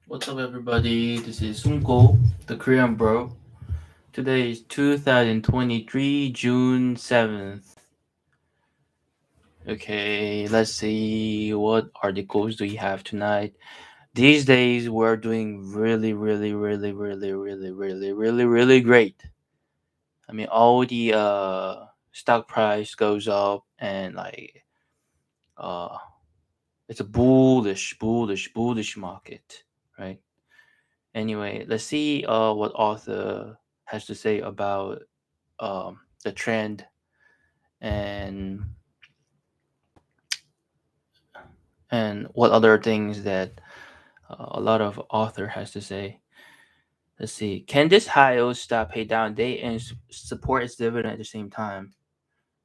What's up, everybody? This is Sunko, the Korean bro. Today is 2023, June 7th. Okay, let's see what articles do we have tonight. These days, we're doing really great. I mean, all the stock price goes up, and uh, it's a bullish market, right? Anyway, let's see what author has to say about the trend and what other things that a lot of author has to say. Let's see. Can this high yield stock pay down debt and support its dividend at the same time?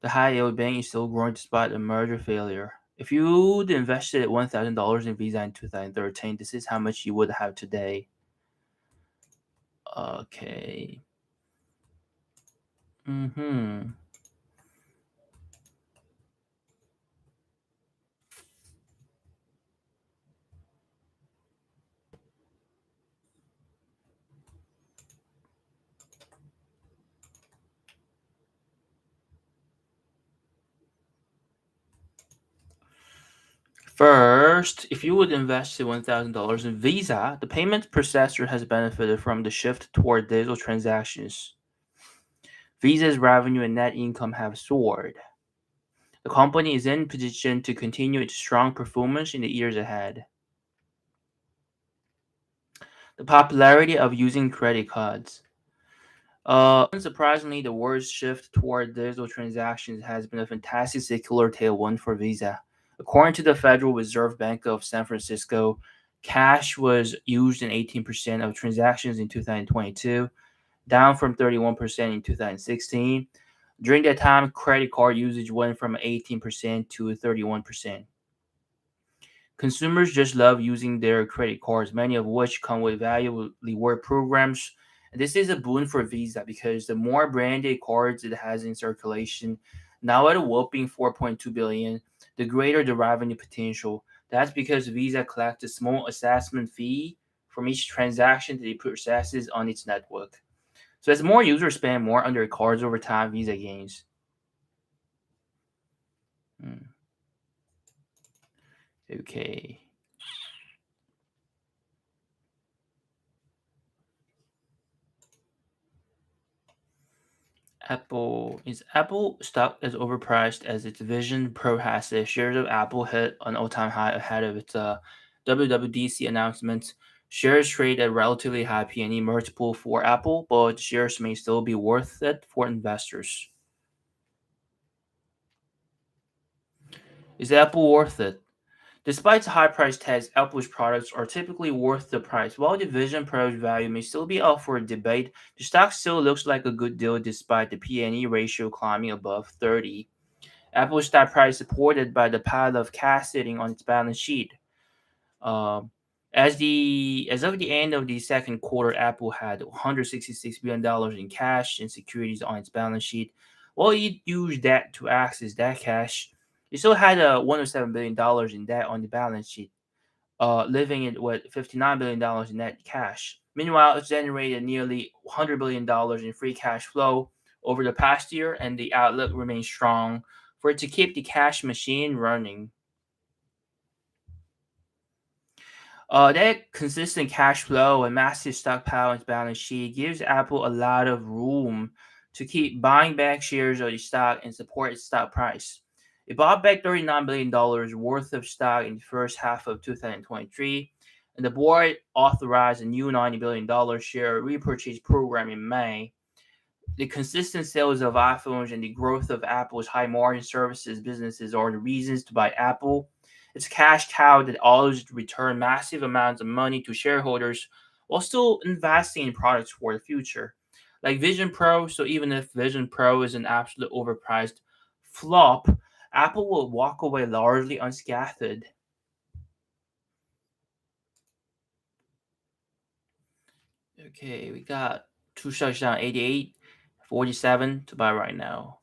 The high yield bank is still growing despite a merger failure. If you'd invested $1,000 in Visa in 2013, this is how much you would have today. Okay. Mm-hmm. First, if you would invest $1,000 in Visa, the payment processor has benefited from the shift toward digital transactions. Visa's revenue and net income have soared. The company is in position to continue its strong performance in the years ahead. The popularity of using credit cards. Unsurprisingly, the world's shift toward digital transactions has been a fantastic secular tailwind for Visa. According to the Federal Reserve Bank of San Francisco, cash was used in 18% of transactions in 2022, down from 31% in 2016. During that time, credit card usage went from 18% to 31%. Consumers just love using their credit cards, many of which come with valuable reward programs. And this is a boon for Visa because the more branded cards it has in circulation, now at a whopping 4.2 billion, the greater the revenue potential. That's because Visa collects a small assessment fee from each transaction that it processes on its network. So as more users spend more on their cards over time, Visa gains. Hmm, okay. Apple stock as overpriced as its Vision Pro has said. Shares of Apple hit an all-time high ahead of its WWDC announcement. Shares trade at relatively high P/E multiple for Apple, but shares may still be worth it for investors. Is Apple worth it? Despite the high price tags, Apple's products are typically worth the price. While the Vision Pro's value may still be up for debate, the stock still looks like a good deal despite the P/E ratio climbing above 30. Apple's stock price supported by the pile of cash sitting on its balance sheet. Um, as of the end of the second quarter, Apple had $166 billion in cash and securities on its balance sheet. While it used that to access that cash, it still had $107 billion in debt on the balance sheet, leaving it with $59 billion in net cash. Meanwhile, it generated nearly $100 billion in free cash flow over the past year, and the outlook remains strong for it to keep the cash machine running. That consistent cash flow and massive stockpile on its balance sheet gives Apple a lot of room to keep buying back shares of the stock and support its stock price. It bought back $39 billion worth of stock in the first half of 2023, and the board authorized a new $90 billion share repurchase program in May. The consistent sales of iPhones and the growth of Apple's high margin services businesses are the reasons to buy Apple. It's a cash cow that allows to return massive amounts of money to shareholders while still investing in products for the future. Like Vision Pro, so even if Vision Pro is an absolute overpriced flop, Apple will walk away largely unscathed. Okay, we got two stocks down 88, 47 to buy right now.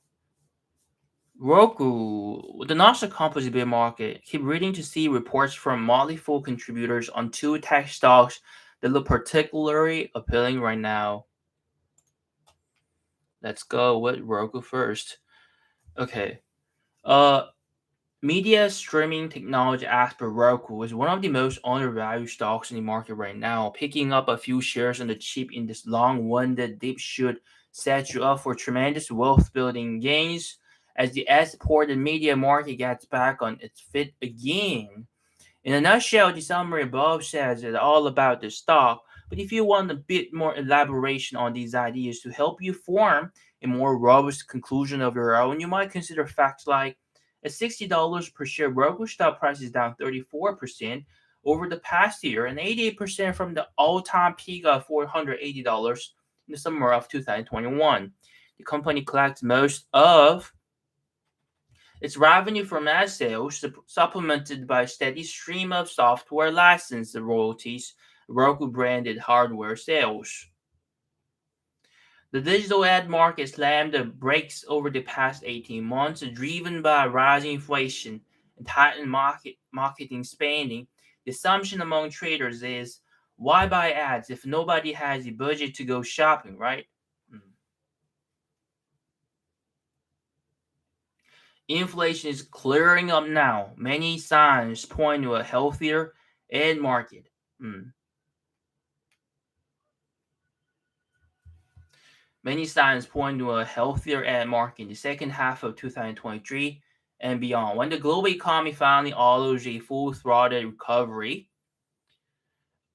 Roku, the Nasdaq Composite bear market. Keep reading to see reports from multiple contributors on two tech stocks that look particularly appealing right now. Let's go with Roku first. Okay. Uh, Media streaming technology as per Roku is one of the most undervalued stocks in the market right now. Picking up a few shares on the cheap in this long-winded dip should set you up for tremendous wealth-building gains as the ad-supported media market gets back on its feet again. In a nutshell, the summary above says it all about the stock, but if you want a bit more elaboration on these ideas to help you form a more robust conclusion of your own, you might consider facts like at $60 per share, Roku stock price is down 34% over the past year and 88% from the all-time peak of $480 in the summer of 2021. The company collects most of its revenue from ad sales, supplemented by a steady stream of software license royalties, Roku-branded hardware sales. The digital ad market slammed the brakes over the past 18 months, driven by rising inflation and tightened marketing spending. The assumption among traders is, why buy ads if nobody has the budget to go shopping, right? Mm. Inflation is clearing up now. Many signs point to a healthier ad market. Mm. Many signs point to a healthier ad market in the second half of 2023 and beyond. When the global economy finally allows a full throttle recovery,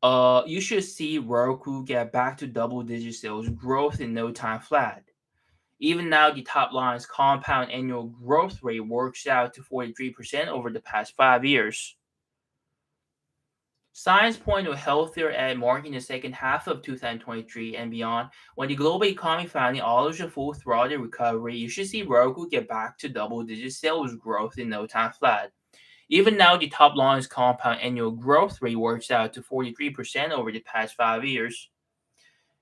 you should see Roku get back to double-digit sales growth in no time flat. Even now, the top line's compound annual growth rate works out to 43% over the past 5 years. Signs point to a healthier ad market in the second half of 2023 and beyond. When the global economy finally allows a full throttle recovery, you should see Roku get back to double-digit sales growth in no time flat. Even now, the top line's compound annual growth rate works out to 43% over the past 5 years.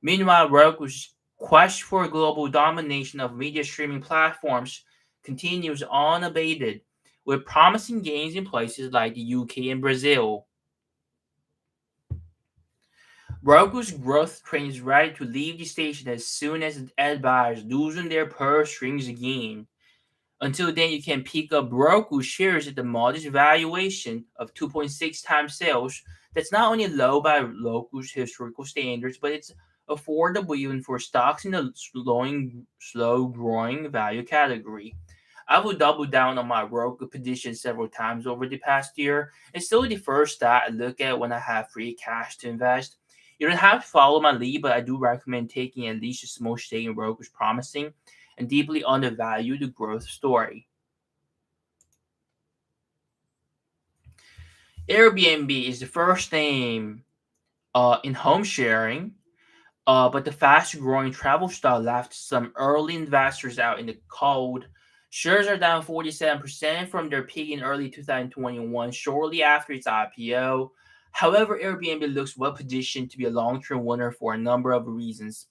Meanwhile, Roku's quest for global domination of media streaming platforms continues unabated, with promising gains in places like the UK and Brazil. Roku's growth train is ready to leave the station as soon as ad buyers loosen their purse strings again. Until then, you can pick up Roku shares at the modest valuation of 2.6 times sales. That's not only low by Roku's historical standards, but it's affordable even for stocks in the slow growing value category. I will double down on my Roku position several times over the past year. It's still the first stock I look at when I have free cash to invest. You don't have to follow my lead, but I do recommend taking at least a small stake in Roku's promising and deeply undervalued growth story. Airbnb is the first name in home sharing, but the fast growing travel stock left some early investors out in the cold. Shares are down 47% from their peak in early 2021, shortly after its IPO. However, Airbnb looks well positioned to be a long term winner for a number of reasons.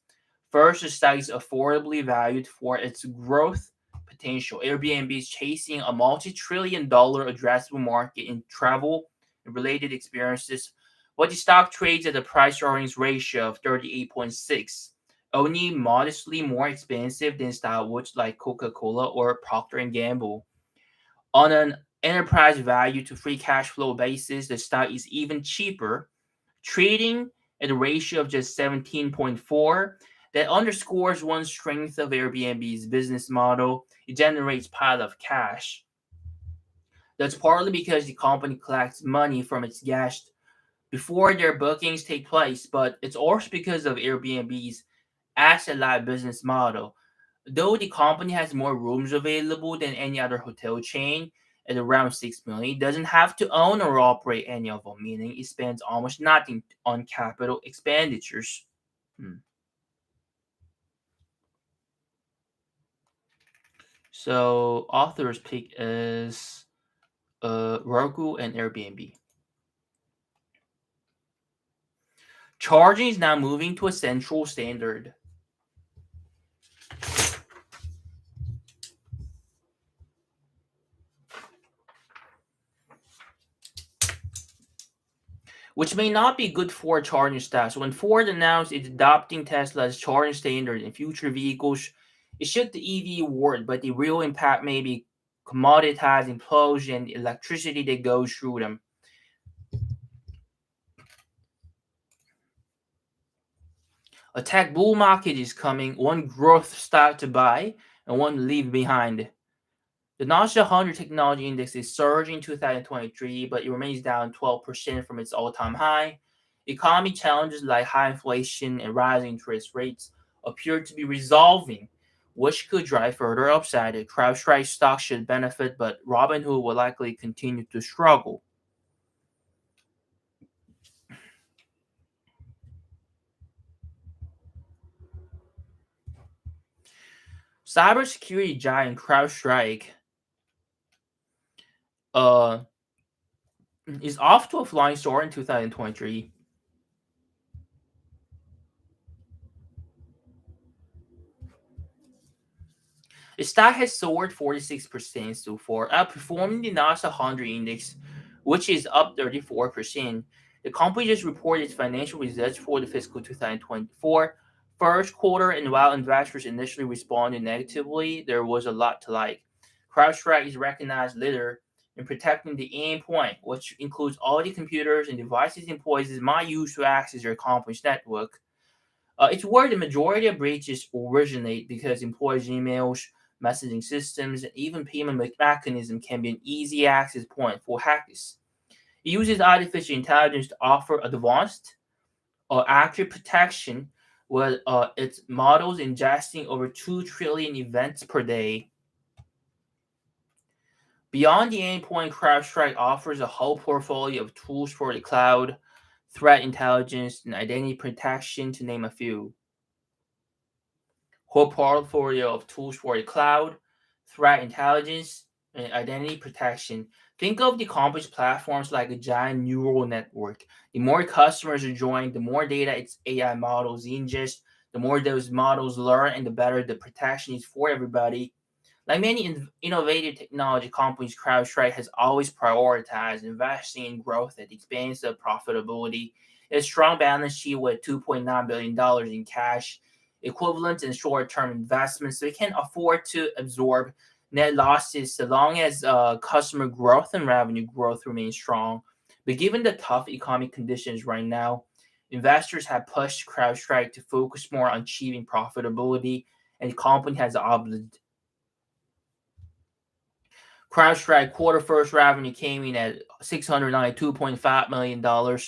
First, the stock is affordably valued for its growth potential. Airbnb is chasing a multi-trillion-dollar addressable market in travel and related experiences, while the stock trades at a price-earnings ratio of 38.6, only modestly more expensive than stalwarts like Coca-Cola or Procter& and Gamble. On an enterprise value to free cash flow basis, the stock is even cheaper, trading at a ratio of just 17.4. That underscores one strength of Airbnb's business model. It generates pile of cash. That's partly because the company collects money from its guests before their bookings take place, but it's also because of Airbnb's asset-light business model. Though the company has more rooms available than any other hotel chain at around 6 million, it doesn't have to own or operate any of them, meaning it spends almost nothing on capital expenditures. Hmm. So author's pick is Roku and Airbnb. Charging is now moving to a central standard. which may not be good for charging stocks. When Ford announced it's adopting Tesla's charging standard in future vehicles, it shook the EV world, but the real impact may be commoditized implosion and electricity that goes through them. A tech bull market is coming, one growth stock to buy and one to leave behind. The Nasdaq 100 Technology Index is surging in 2023, but it remains down 12% from its all-time high. Economy challenges like high inflation and rising interest rates appear to be resolving, which could drive further upside. CrowdStrike stock should benefit, but Robinhood will likely continue to struggle. Cybersecurity giant CrowdStrike uh, is off to a flying start in 2023. The stock has soared 46% so far, outperforming the Nasdaq 100 index, which is up 34%. The company just reported its financial results for the fiscal 2024 first quarter, and while investors initially responded negatively, there was a lot to like. CrowdStrike is recognized leader in protecting the endpoint, which includes all the computers and devices employees might use to access their company's network. It's where the majority of breaches originate because employees' emails, messaging systems, and even payment mechanism can be an easy access point for hackers. It uses artificial intelligence to offer advanced or accurate protection with its models ingesting over 2 trillion events per day. Beyond the endpoint, CrowdStrike offers a whole portfolio of tools for the cloud, threat intelligence, and identity protection, to name a few. Whole portfolio of tools for the cloud, threat intelligence, and identity protection. Think of the company's platforms like a giant neural network. The more customers are joined, the more data its AI models ingest, the more those models learn, and the better the protection is for everybody. Like many innovative technology companies, CrowdStrike has always prioritized investing in growth at the expense of profitability. Its strong balance sheet with $2.9 billion in cash equivalent and short-term investments, so it can afford to absorb net losses so long as customer growth and revenue growth remain strong. But given the tough economic conditions right now, investors have pushed CrowdStrike to focus more on achieving profitability, and the company has opted. CrowdStrike quarter first revenue came in at $692.5 million.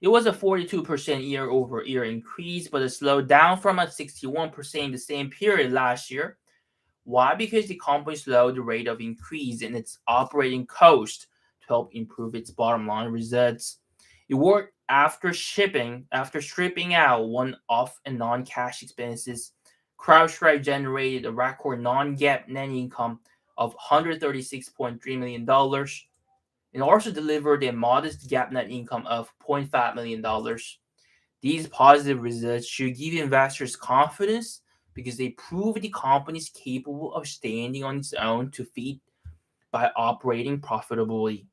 It was a 42% year over year increase, but it slowed down from a 61% the same period last year. Why? Because the company slowed the rate of increase in its operating cost to help improve its bottom line results. It worked after stripping out one-off and non-cash expenses. CrowdStrike generated a record non-GAAP net income of $136.3 million and also delivered a modest GAAP net income of $0.5 million. These positive results should give investors confidence because they prove the company is capable of standing on its own to feet by operating profitably.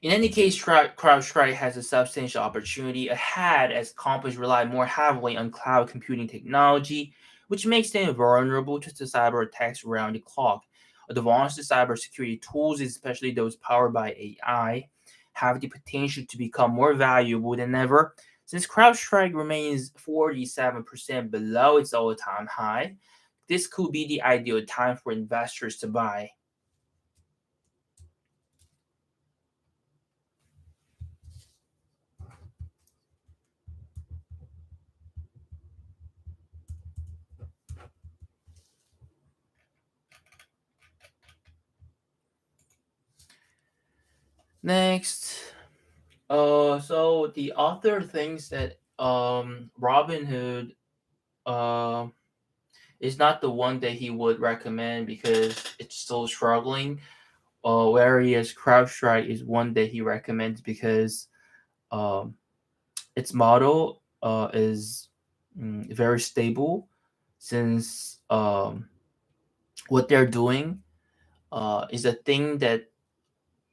In any case, CrowdStrike has a substantial opportunity ahead as companies rely more heavily on cloud computing technology, which makes them vulnerable to cyber attacks around the clock. Advanced cybersecurity tools, especially those powered by AI, have the potential to become more valuable than ever. Since CrowdStrike remains 47% below its all time high, this could be the ideal time for investors to buy. Next, so the other things that Robinhood uh is not the one that he would recommend because it's still struggling. Whereas CrowdStrike is one that he recommends because um its model is very stable since what they're doing is a thing that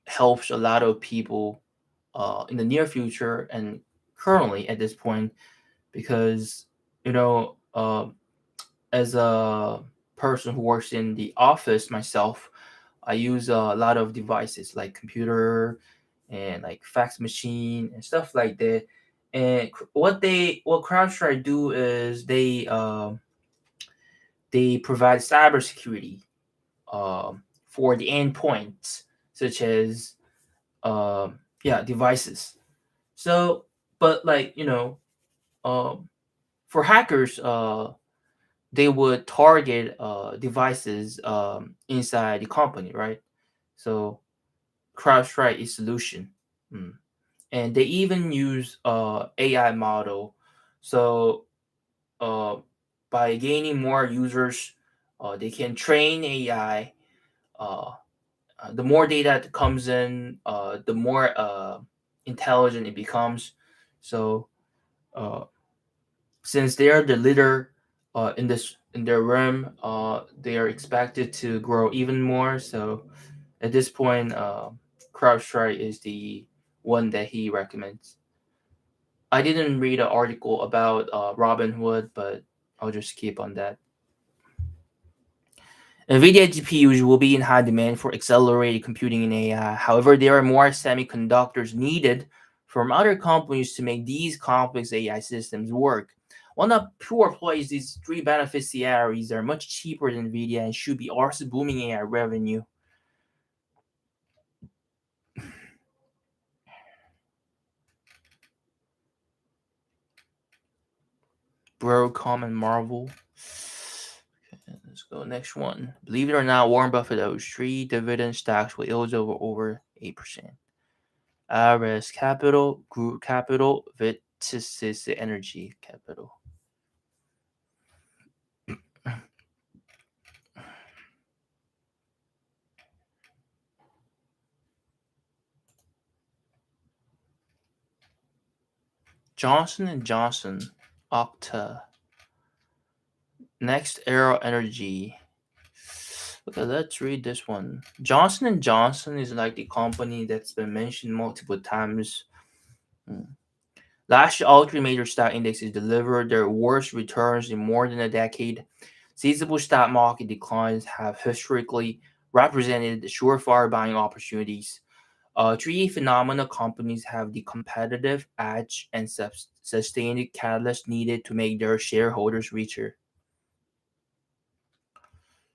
helps a lot of people in the near future and currently at this point, because you know as a person who works in the office myself, I use a lot of devices like computer and like fax machine and stuff like that. And what CrowdStrike do is they provide cybersecurity for the endpoints, such as yeah, devices. So, but like for hackers, they would target devices inside the company, right? So CrowdStrike is solution. Mm. And they even use AI model. So uh, by gaining more users, they can train AI. Uh, the more data that comes in, the more intelligent it becomes. So uh, since they are the leader in their realm, they are expected to grow even more. So at this point, CrowdStrike is the one that he recommends. I didn't read an article about Robinhood, but I'll just keep on that. NVIDIA GPUs will be in high demand for accelerated computing in AI. However, there are more semiconductors needed from other companies to make these complex AI systems work. On a pure place, these three beneficiaries are much cheaper than NVIDIA and should be also booming AI revenue. Broadcom and Marvel. Okay, let's go next one. Believe it or not, Warren Buffett owes three dividend stocks with yields over 8%. Ares Capital, Group Capital, Vitis Energy Capital. Johnson and Johnson, Okta, Next Arrow Energy. Okay, let's read this one. Johnson and Johnson is like the company that's been mentioned multiple times. Hmm. Last year, all three major stock indexes delivered their worst returns in more than a decade. Seasonable stock market declines have historically represented surefire buying opportunities. Three phenomenal companies have the competitive edge and sustained catalyst needed to make their shareholders richer.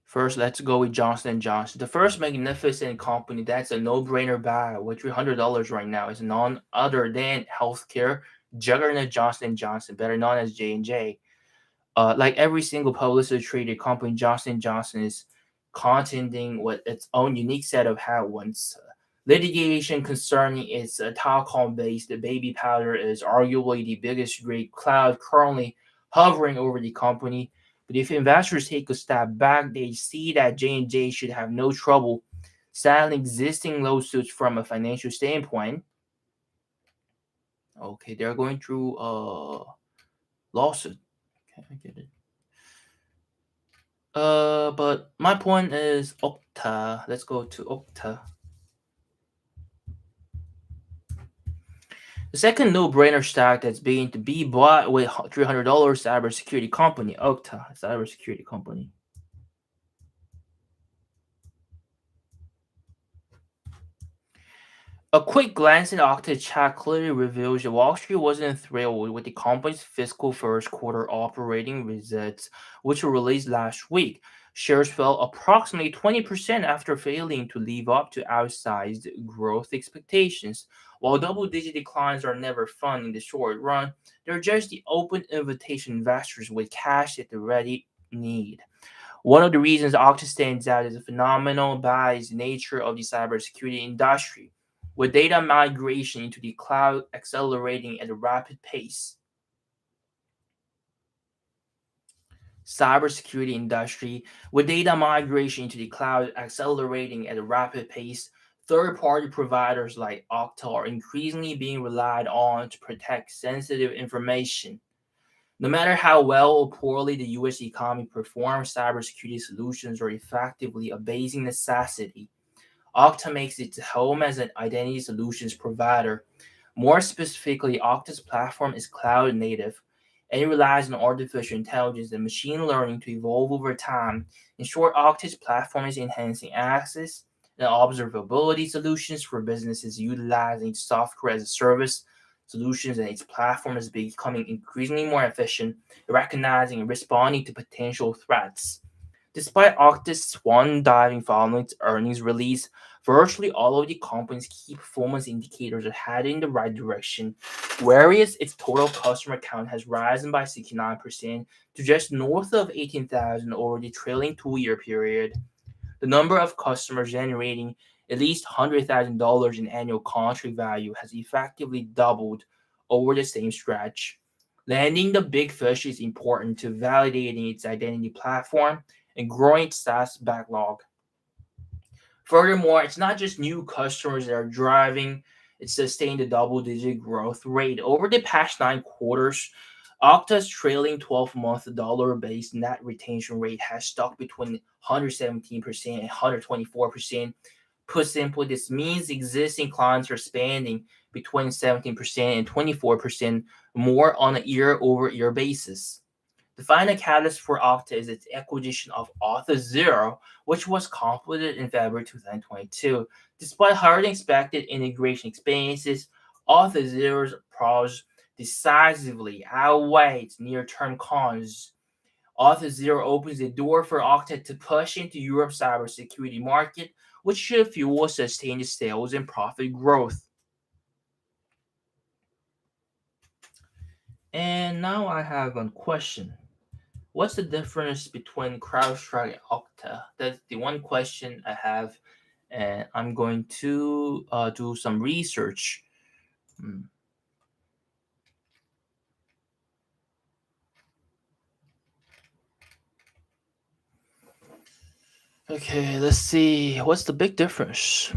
First, let's go with Johnson and Johnson. The first magnificent company that's a no-brainer buy with $300 right now is none other than healthcare juggernaut Johnson and Johnson, better known as J&J. Like every single publicly traded company, Johnson and Johnson is contending with its own unique set of headwinds. Litigation concerning its Talcon-based baby powder is arguably the biggest great cloud currently hovering over the company. But if investors take a step back, they see that J&J should have no trouble settling existing lawsuits from a financial standpoint. Okay, they're going through a lawsuit. Okay, I get it. But my point is Okta. Let's go to Okta. The second no-brainer stock that's being to be bought with $300 cybersecurity company, Okta, cybersecurity company. A quick glance at Okta chart clearly reveals that Wall Street wasn't thrilled with the company's fiscal first quarter operating results, which were released last week. Shares fell approximately 20% after failing to live up to outsized growth expectations. While double digit declines are never fun in the short run, they're just the open invitation investors with cash at the ready need. One of the reasons Okta stands out is the phenomenal buys nature of the cybersecurity industry, with data migration into the cloud accelerating at a rapid pace. Cybersecurity industry, with data migration into the cloud accelerating at a rapid pace, third-party providers like Okta are increasingly being relied on to protect sensitive information. No matter how well or poorly the US economy performs, cybersecurity solutions are effectively a basic necessity. Okta makes its home as an identity solutions provider. More specifically, Okta's platform is cloud native and it relies on artificial intelligence and machine learning to evolve over time. In short, Okta's platform is enhancing access and observability solutions for businesses utilizing software as a service solutions, and its platform is becoming increasingly more efficient, recognizing and responding to potential threats. Despite Okta's swan diving following its earnings release, virtually all of the company's key performance indicators are heading in the right direction, whereas its total customer count has risen by 69% to just north of 18,000 over the trailing 2 year period. The number of customers generating at least $100,000 in annual contract value has effectively doubled over the same stretch. Landing the big fish is important to validating its identity platform and growing its SaaS backlog. Furthermore, it's not just new customers that are driving its sustained double-digit growth rate. Over the past 9 quarters, Okta's trailing 12-month dollar-based net retention rate has stuck between 117% and 124%. Put simply, this means existing clients are spending between 17% and 24% more on a year-over-year basis. The final catalyst for Okta is its acquisition of Auth0, which was completed in February 2022. Despite higher than expected integration expenses, Auth0's pros decisively outweigh its near-term cons. Auth0 opens the door for Okta to push into Europe's cybersecurity market, which should fuel sustained sales and profit growth. And now I have one question. What's the difference between CrowdStrike and Okta? That's the one question I have, and I'm going to do some research. Hmm. Okay, let's see. What's the big difference?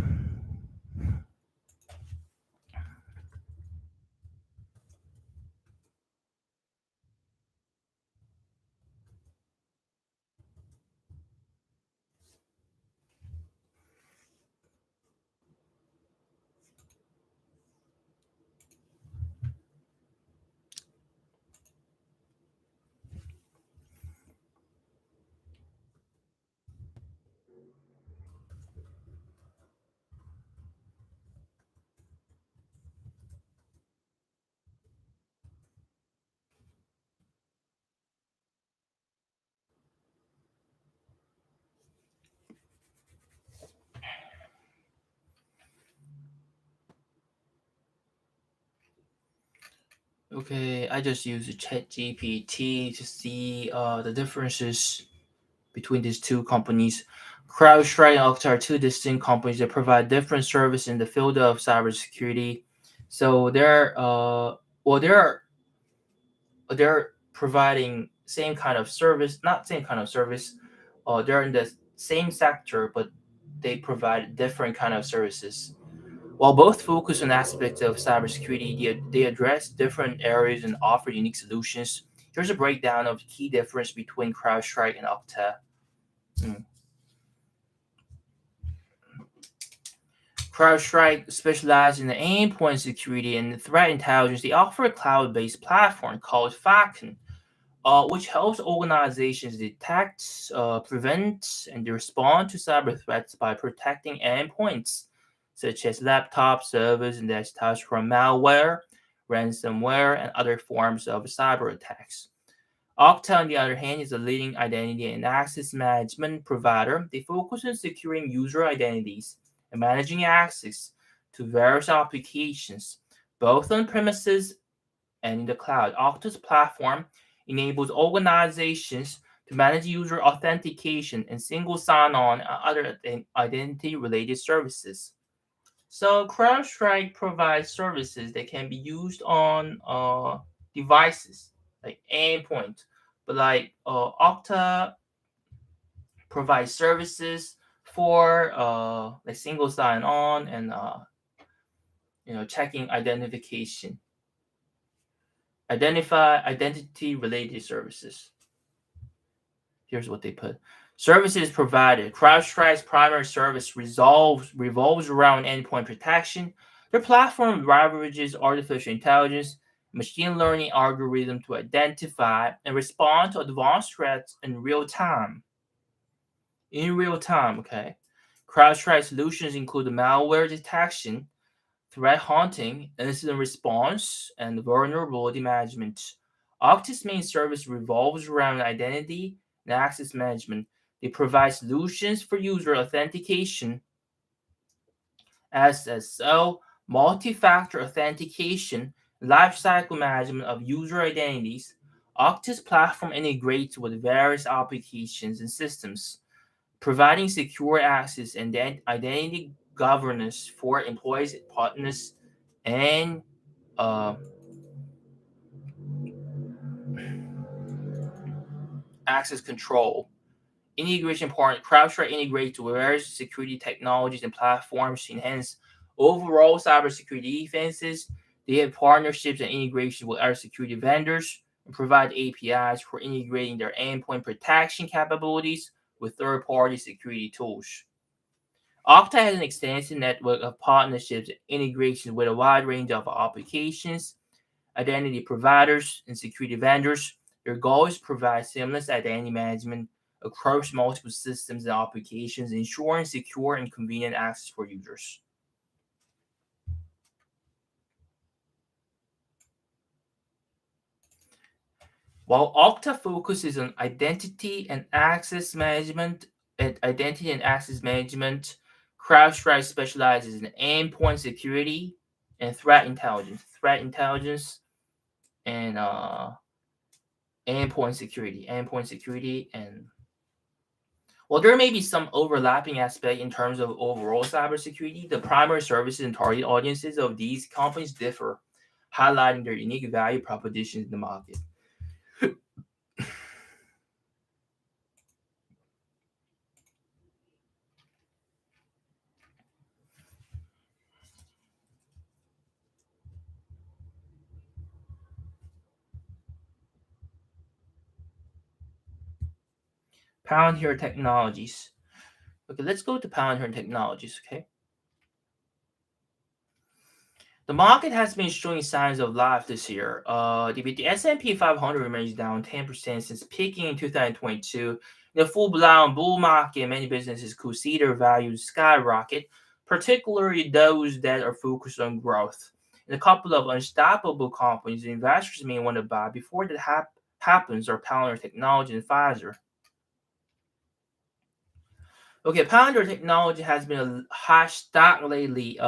Okay, I just use ChatGPT to see the differences between these two companies. CrowdStrike and Okta are two distinct companies that provide different service in the field of cybersecurity. So they're providing same kind of service, not same kind of service. They're in the same sector, but they provide different kind of services. While both focus on aspects of cybersecurity, they address different areas and offer unique solutions. Here's a breakdown of the key difference between CrowdStrike and Okta. Mm. CrowdStrike specializes in the endpoint security and threat intelligence. They offer a cloud-based platform called Falcon, which helps organizations detect, prevent, and respond to cyber threats by protecting endpoints, such as laptops, servers, and desktops from malware, ransomware, and other forms of cyber attacks. Okta, on the other hand, is a leading identity and access management provider. They focus on securing user identities and managing access to various applications, both on premises and in the cloud. Okta's platform enables organizations to manage user authentication and single sign-on and other identity-related services. So CrowdStrike provides services that can be used on devices like endpoint, but Okta provides services for like single sign-on and checking identity related services. Here's what they put. Services provided. CrowdStrike's primary service revolves around endpoint protection. Their platform leverages artificial intelligence, machine learning algorithm to identify and respond to advanced threats in real time. In real time, okay. CrowdStrike solutions include malware detection, threat hunting, incident response, and vulnerability management. Okta's main service revolves around identity and access management. They provide solutions for user authentication, SSO, multi-factor authentication, lifecycle management of user identities. Okta's platform integrates with various applications and systems, providing secure access and identity governance for employees, partners, and uh, access control. Integration partner CrowdStrike integrates with various security technologies and platforms to enhance overall cybersecurity defenses. They have partnerships and integration with other security vendors and provide APIs for integrating their endpoint protection capabilities with third-party security tools. Okta has an extensive network of partnerships and integrations with a wide range of applications, identity providers, and security vendors. Their goal is to provide seamless identity management across multiple systems and applications, ensuring secure and convenient access for users. While Okta focuses on identity and access management, CrowdStrike specializes in endpoint security and threat intelligence, and endpoint security, and while there may be some overlapping aspect in terms of overall cybersecurity, the primary services and target audiences of these companies differ, highlighting their unique value propositions in the market. Palantir Technologies. Okay, let's go to Palantir Technologies. Okay, the market has been showing signs of life this year. The S&P 500 remains down 10% since peaking in 2022. In a full-blown bull market, many businesses could see their values skyrocket, particularly those that are focused on growth. And a couple of unstoppable companies investors may want to buy before that happens are Palantir Technology and Pfizer. Okay, Palantir Technology has been a hot stock lately,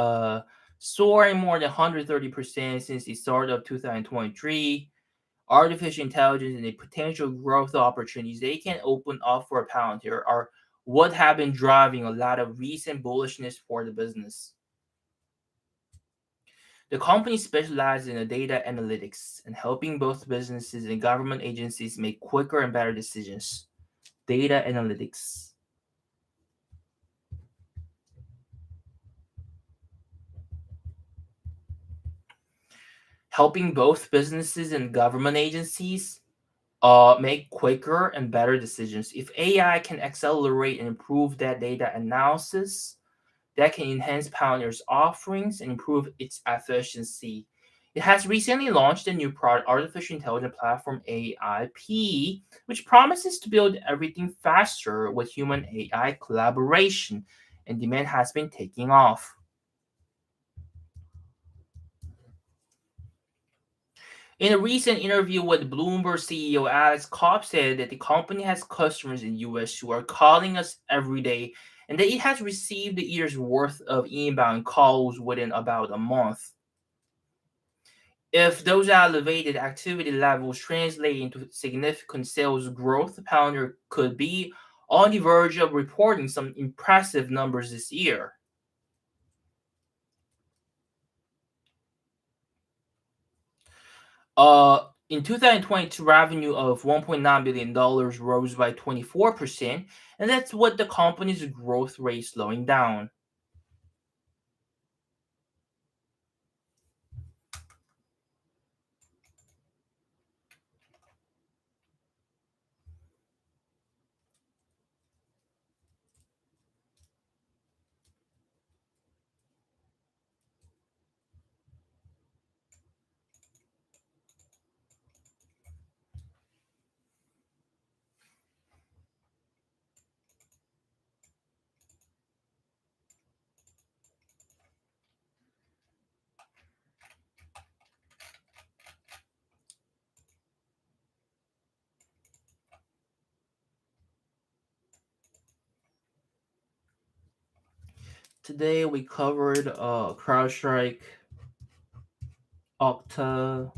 soaring more than 130% since the start of 2023. Artificial intelligence and the potential growth opportunities they can open up for Palantir are what have been driving a lot of recent bullishness for the business. The company specializes in the data analytics and helping both businesses and government agencies make quicker and better decisions. Data analytics. Helping both businesses and government agencies make quicker and better decisions. If AI can accelerate and improve that data analysis, that can enhance Palantir's offerings and improve its efficiency. It has recently launched a new product, artificial intelligence platform AIP, which promises to build everything faster with human AI collaboration, and demand has been taking off. In a recent interview with Bloomberg CEO Alex Cobb said that the company has customers in the US who are calling us every day and that it has received a year's worth of inbound calls within about a month. If those elevated activity levels translate into significant sales growth, Palantir could be on the verge of reporting some impressive numbers this year. In 2022, revenue of $1.9 billion rose by 24%, and that's what the company's growth rate slowing down. Today we covered CrowdStrike, Okta,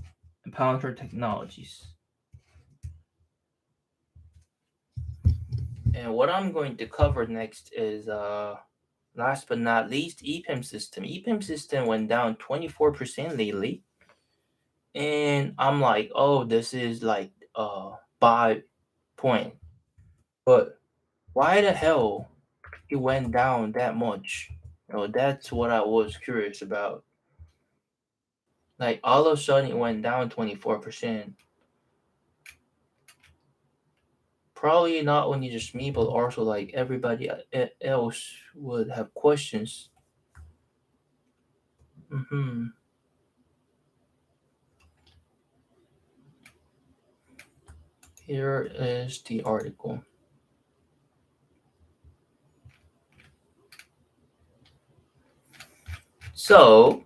and Palantir Technologies. And what I'm going to cover next is last but not least, EPAM system. EPAM system went down 24% lately. And I'm like, oh, this is like buy point. But why the hell it went down that much? That's what I was curious about. Like all of a sudden it went down 24%. Probably not only just me, but also like everybody else would have questions. Hmm. Here is the article. So,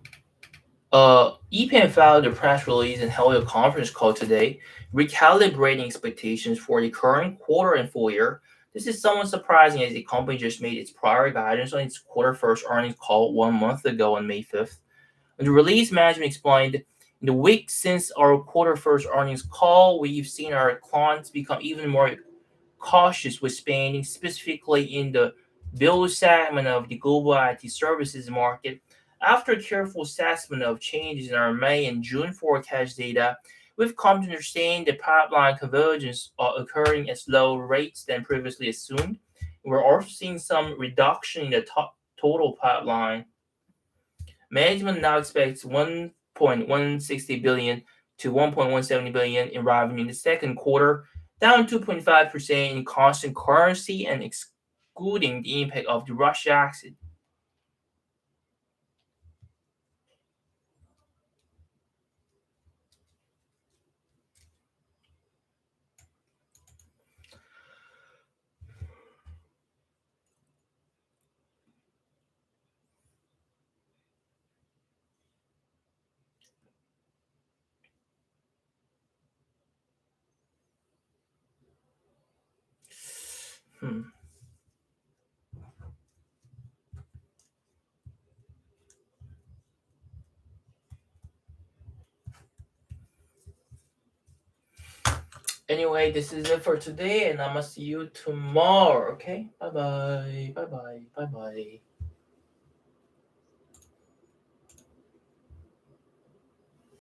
EPAM filed a press release and held a conference call today, recalibrating expectations for the current quarter and full year. This is somewhat surprising as the company just made its prior guidance on its quarter first earnings call 1 month ago on May 5th. The release management explained in the week since our quarter first earnings call, we've seen our clients become even more cautious with spending, specifically in the build segment of the global IT services market. After careful assessment of changes in our May and June forecast data, we've come to understand that pipeline convergence are occurring at slower rates than previously assumed. We're also seeing some reduction in the total pipeline. Management now expects 1.160 billion to 1.170 billion in revenue in the second quarter, down 2.5% in constant currency and excluding the impact of the Russia exit. Hmm. Anyway, this is it for today, and I'm gonna see you tomorrow. Okay, bye bye, bye bye, bye bye.